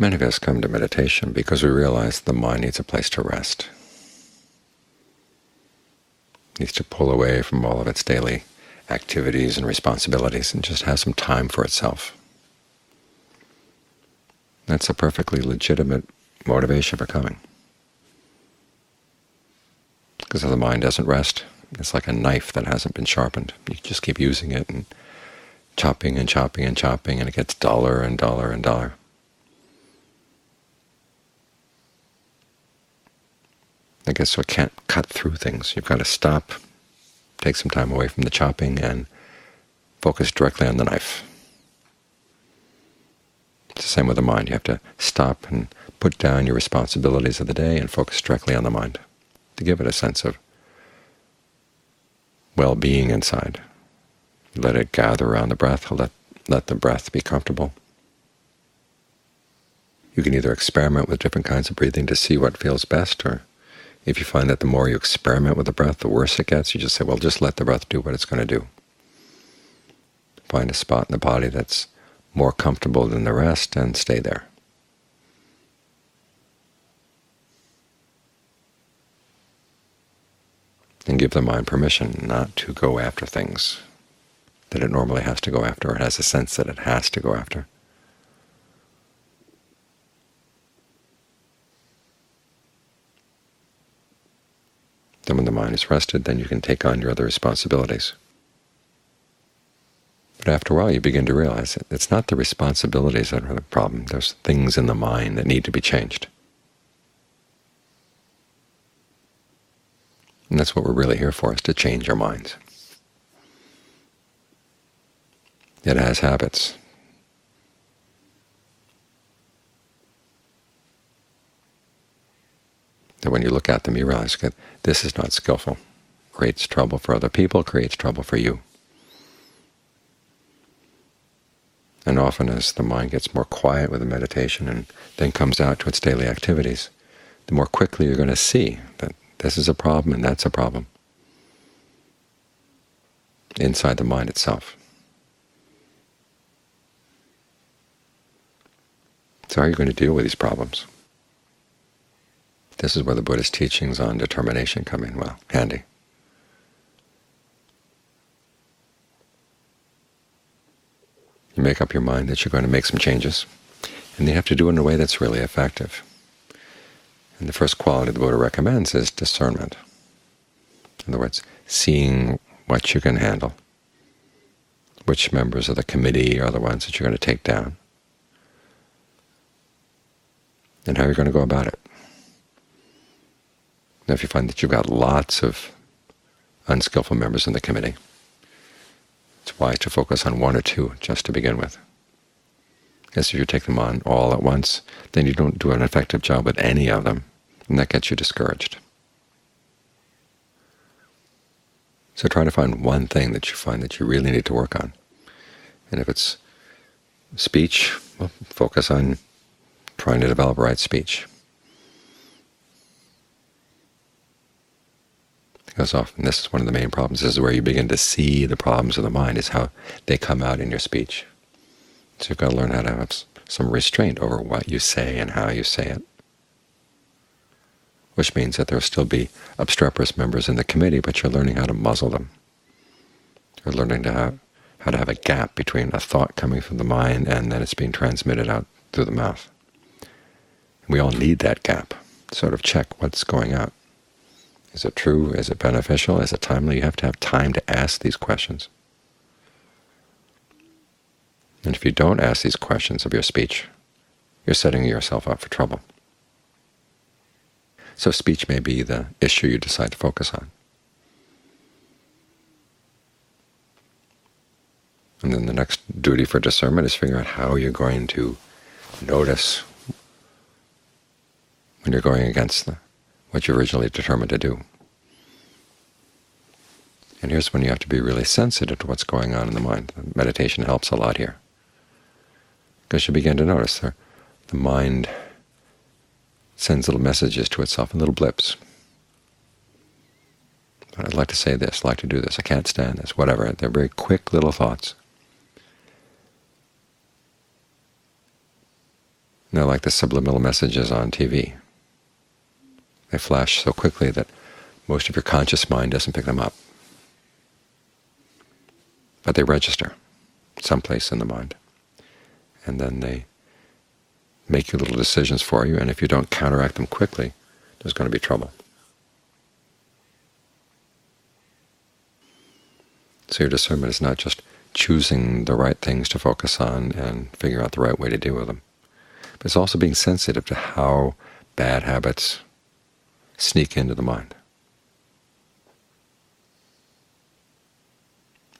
Many of us come to meditation because we realize the mind needs a place to rest. It needs to pull away from all of its daily activities and responsibilities and just have some time for itself. That's a perfectly legitimate motivation for coming. Because if the mind doesn't rest, it's like a knife that hasn't been sharpened. You just keep using it and chopping and chopping and chopping, and it gets duller and duller and duller. I guess so it can't cut through things. You've got to stop, take some time away from the chopping, and focus directly on the knife. It's the same with the mind. You have to stop and put down your responsibilities of the day and focus directly on the mind to give it a sense of well-being inside. Let it gather around the breath. Let the breath be comfortable. You can either experiment with different kinds of breathing to see what feels best, or if you find that the more you experiment with the breath, the worse it gets, you just say, well, just let the breath do what it's going to do. Find a spot in the body that's more comfortable than the rest and stay there. And give the mind permission not to go after things that it normally has to go after, or it has a sense that it has to go after. Then when the mind is rested, then you can take on your other responsibilities. But after a while you begin to realize that it's not the responsibilities that are the problem. There's things in the mind that need to be changed. And that's what we're really here for, is to change our minds. It has habits. That when you look at them, you realize that this is not skillful. Creates trouble for other people, creates trouble for you. And often as the mind gets more quiet with the meditation and then comes out to its daily activities, the more quickly you're going to see that this is a problem and that's a problem inside the mind itself. So how are you going to deal with these problems? This is where the Buddhist teachings on determination come in well, handy. You make up your mind that you're going to make some changes, and you have to do it in a way that's really effective. And the first quality the Buddha recommends is discernment. In other words, seeing what you can handle, which members of the committee are the ones that you're going to take down, and how you're going to go about it. Now, if you find that you've got lots of unskillful members in the committee, it's wise to focus on one or two just to begin with. Because if you take them on all at once, then you don't do an effective job with any of them, and that gets you discouraged. So try to find one thing that you find that you really need to work on. And if it's speech, well, focus on trying to develop right speech. Because often this is one of the main problems. This is where you begin to see the problems of the mind, is how they come out in your speech. So you've got to learn how to have some restraint over what you say and how you say it, which means that there will still be obstreperous members in the committee, but you're learning how to muzzle them. You're learning how to have a gap between a thought coming from the mind and then it's being transmitted out through the mouth. We all need that gap, sort of check what's going out. Is it true? Is it beneficial? Is it timely? You have to have time to ask these questions. And if you don't ask these questions of your speech, you're setting yourself up for trouble. So speech may be the issue you decide to focus on. And then the next duty for discernment is figure out how you're going to notice when you're going against what you originally determined to do. And here's when you have to be really sensitive to what's going on in the mind. Meditation helps a lot here, because you begin to notice the mind sends little messages to itself in little blips. I'd like to say this, I'd like to do this, I can't stand this, whatever. They're very quick little thoughts. They're like the subliminal messages on TV. They flash so quickly that most of your conscious mind doesn't pick them up. But they register someplace in the mind. And then they make your little decisions for you, and if you don't counteract them quickly, there's going to be trouble. So your discernment is not just choosing the right things to focus on and figuring out the right way to deal with them, but it's also being sensitive to how bad habits sneak into the mind.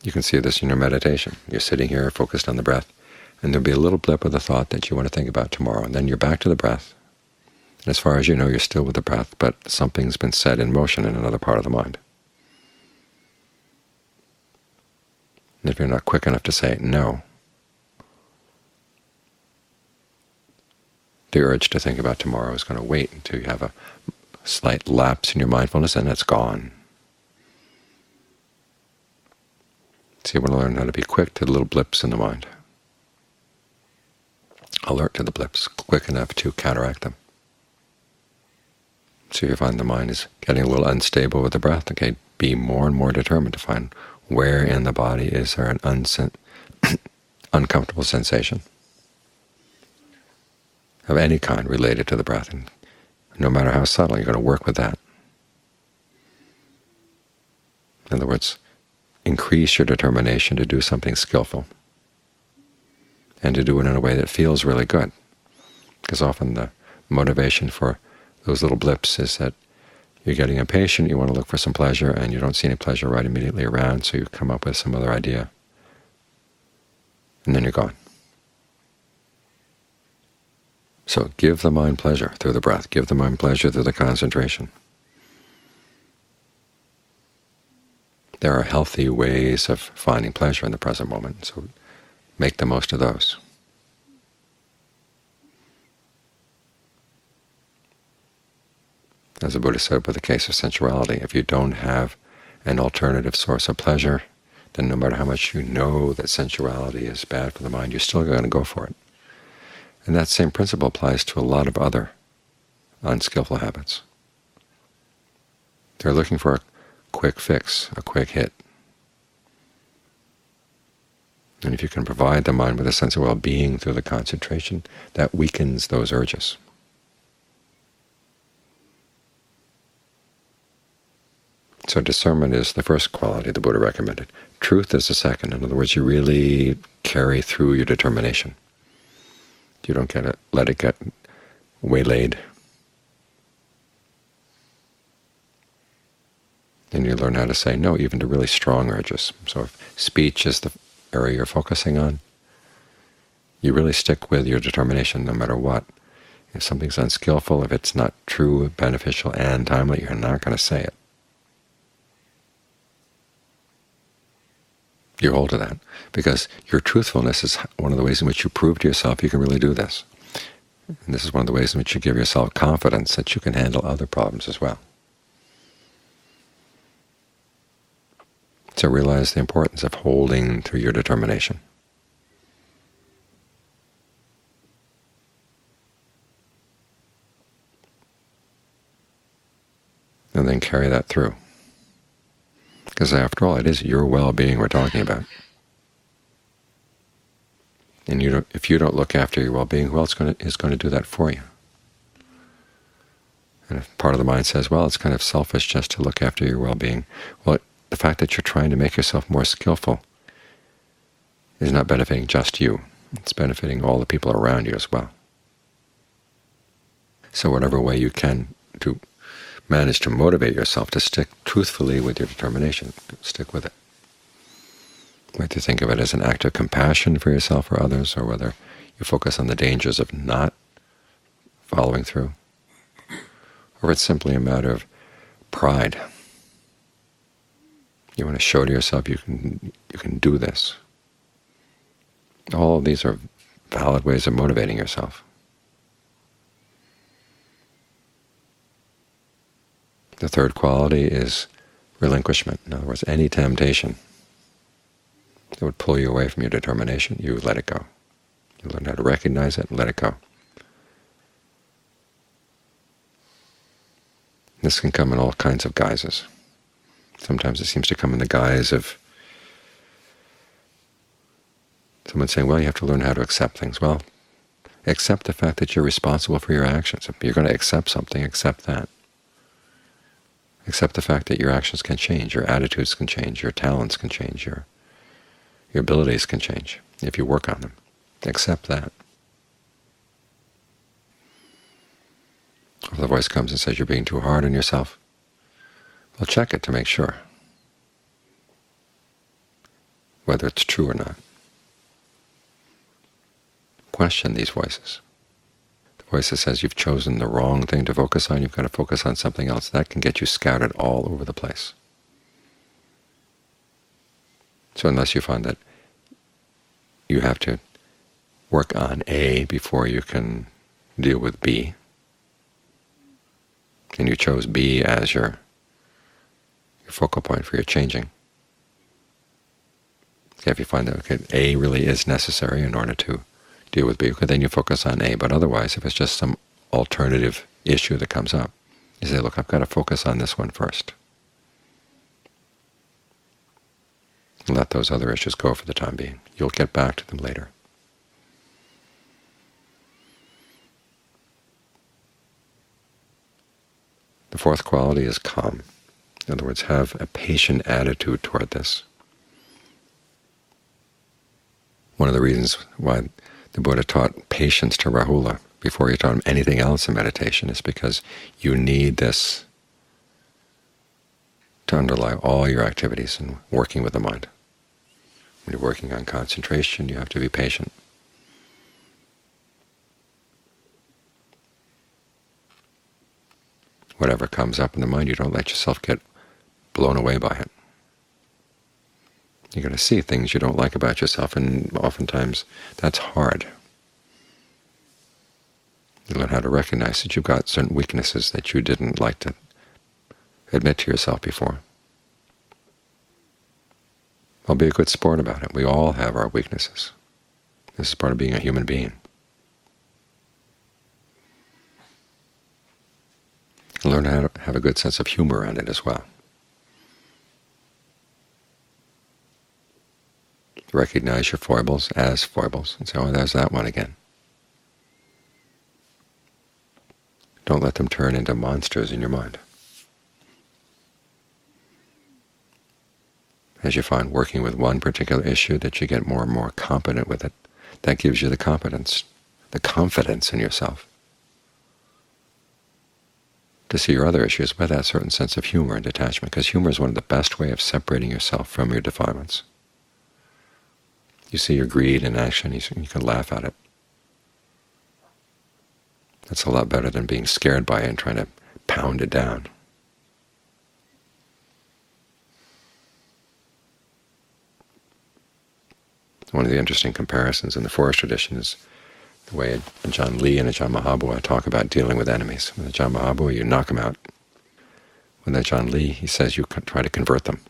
You can see this in your meditation. You're sitting here focused on the breath, and there'll be a little blip of the thought that you want to think about tomorrow, and then you're back to the breath. And as far as you know, you're still with the breath, but something's been set in motion in another part of the mind. And if you're not quick enough to say no, the urge to think about tomorrow is going to wait until you have a slight lapse in your mindfulness, and it's gone. So you want to learn how to be quick to the little blips in the mind, alert to the blips, quick enough to counteract them. So if you find the mind is getting a little unstable with the breath, okay, be more and more determined to find where in the body is there an uncomfortable sensation of any kind related to the breath. And no matter how subtle, you're going to work with that. In other words, increase your determination to do something skillful and to do it in a way that feels really good. Because often the motivation for those little blips is that you're getting impatient, you want to look for some pleasure, and you don't see any pleasure right immediately around, so you come up with some other idea, and then you're gone. So give the mind pleasure through the breath. Give the mind pleasure through the concentration. There are healthy ways of finding pleasure in the present moment, so make the most of those. As the Buddha said with the case of sensuality, if you don't have an alternative source of pleasure, then no matter how much you know that sensuality is bad for the mind, you're still going to go for it. And that same principle applies to a lot of other unskillful habits. They're looking for a quick fix, a quick hit. And if you can provide the mind with a sense of well-being through the concentration, that weakens those urges. So discernment is the first quality the Buddha recommended. Truth is the second. In other words, you really carry through your determination. You don't let it get waylaid. And you learn how to say no, even to really strong urges. So if speech is the area you're focusing on, you really stick with your determination no matter what. If something's unskillful, if it's not true, beneficial, and timely, you're not going to say it. You hold to that, because your truthfulness is one of the ways in which you prove to yourself you can really do this. And this is one of the ways in which you give yourself confidence that you can handle other problems as well. So realize the importance of holding to your determination. And then carry that through. Because after all, it is your well-being we're talking about. And if you don't look after your well-being, who else is going to do that for you? And if part of the mind says, well, it's kind of selfish just to look after your well-being, well, the fact that you're trying to make yourself more skillful is not benefiting just you. It's benefiting all the people around you as well. So whatever way you can to manage to motivate yourself to stick truthfully with your determination, stick with it. Whether you think of it as an act of compassion for yourself or others, or whether you focus on the dangers of not following through, or it's simply a matter of pride. You want to show to yourself you can do this. All of these are valid ways of motivating yourself. The third quality is relinquishment. In other words, any temptation that would pull you away from your determination, you let it go. You learn how to recognize it and let it go. This can come in all kinds of guises. Sometimes it seems to come in the guise of someone saying, well, you have to learn how to accept things. Well, accept the fact that you're responsible for your actions. If you're going to accept something, accept that. Accept the fact that your actions can change, your attitudes can change, your talents can change, your abilities can change if you work on them. Accept that. If the voice comes and says you're being too hard on yourself, well, check it to make sure whether it's true or not. Question these voices. The voice that says you've chosen the wrong thing to focus on, you've got to focus on something else. That can get you scattered all over the place. So unless you find that you have to work on A before you can deal with B, and you chose B as your focal point for your changing, if you find that okay, A really is necessary in order to deal with B, okay, then you focus on A. But otherwise, if it's just some alternative issue that comes up, you say, look, I've got to focus on this one first. And let those other issues go for the time being. You'll get back to them later. The fourth quality is calm. In other words, have a patient attitude toward this. One of the reasons why the Buddha taught patience to Rahula before he taught him anything else in meditation is because you need this to underlie all your activities in working with the mind. When you're working on concentration, you have to be patient. Whatever comes up in the mind, you don't let yourself get blown away by it. You're going to see things you don't like about yourself, and oftentimes that's hard. You learn how to recognize that you've got certain weaknesses that you didn't like to admit to yourself before. Well, be a good sport about it. We all have our weaknesses. This is part of being a human being. Learn how to have a good sense of humor around it as well. Recognize your foibles as foibles and say, oh, there's that one again. Don't let them turn into monsters in your mind. As you find working with one particular issue that you get more and more competent with it, that gives you the confidence in yourself to see your other issues with that certain sense of humor and detachment, because humor is one of the best ways of separating yourself from your defilements. You see your greed in action, you can laugh at it. That's a lot better than being scared by it and trying to pound it down. One of the interesting comparisons in the forest tradition is the way Ajahn Lee and Ajahn Mahabua talk about dealing with enemies. With Ajahn Mahabua, you knock them out. With Ajahn Lee, he says you try to convert them.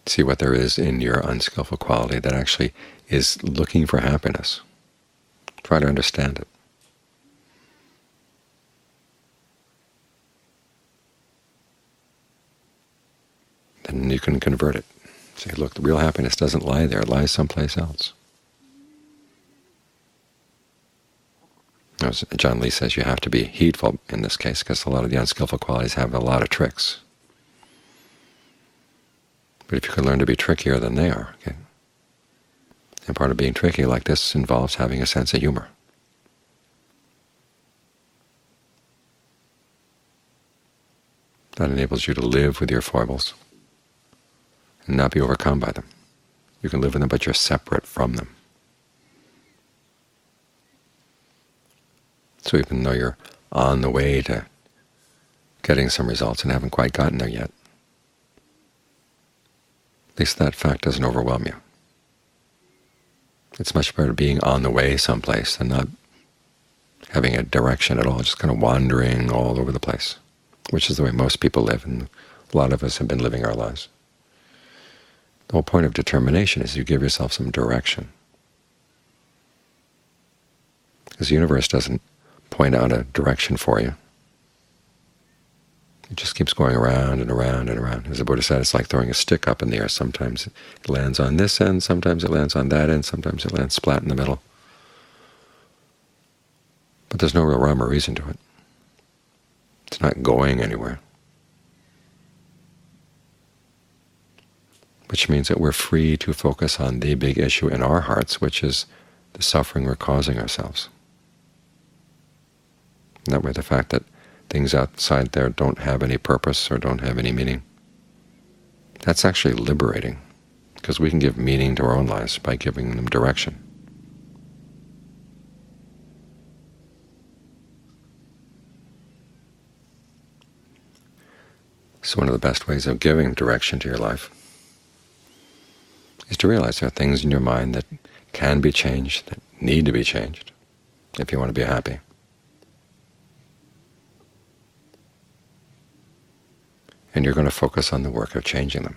See what there is in your unskillful quality that actually is looking for happiness. Try to understand it. Then you can convert it. Say, look, the real happiness doesn't lie there. It lies someplace else. As Ajahn Lee says, you have to be heedful in this case because a lot of the unskillful qualities have a lot of tricks. But if you can learn to be trickier than they are, okay? And part of being tricky like this involves having a sense of humor. That enables you to live with your foibles and not be overcome by them. You can live with them, but you're separate from them. So even though you're on the way to getting some results and haven't quite gotten there yet, at least that fact doesn't overwhelm you. It's much better being on the way someplace than not having a direction at all, just kind of wandering all over the place, which is the way most people live, and a lot of us have been living our lives. The whole point of determination is you give yourself some direction. Because the universe doesn't point out a direction for you. It just keeps going around and around and around. As the Buddha said, it's like throwing a stick up in the air. Sometimes it lands on this end, sometimes it lands on that end, sometimes it lands splat in the middle. But there's no real rhyme or reason to it. It's not going anywhere. Which means that we're free to focus on the big issue in our hearts, which is the suffering we're causing ourselves. And that way the fact that things outside there don't have any purpose or don't have any meaning, that's actually liberating, because we can give meaning to our own lives by giving them direction. So one of the best ways of giving direction to your life is to realize there are things in your mind that can be changed, that need to be changed, if you want to be happy. And you're going to focus on the work of changing them.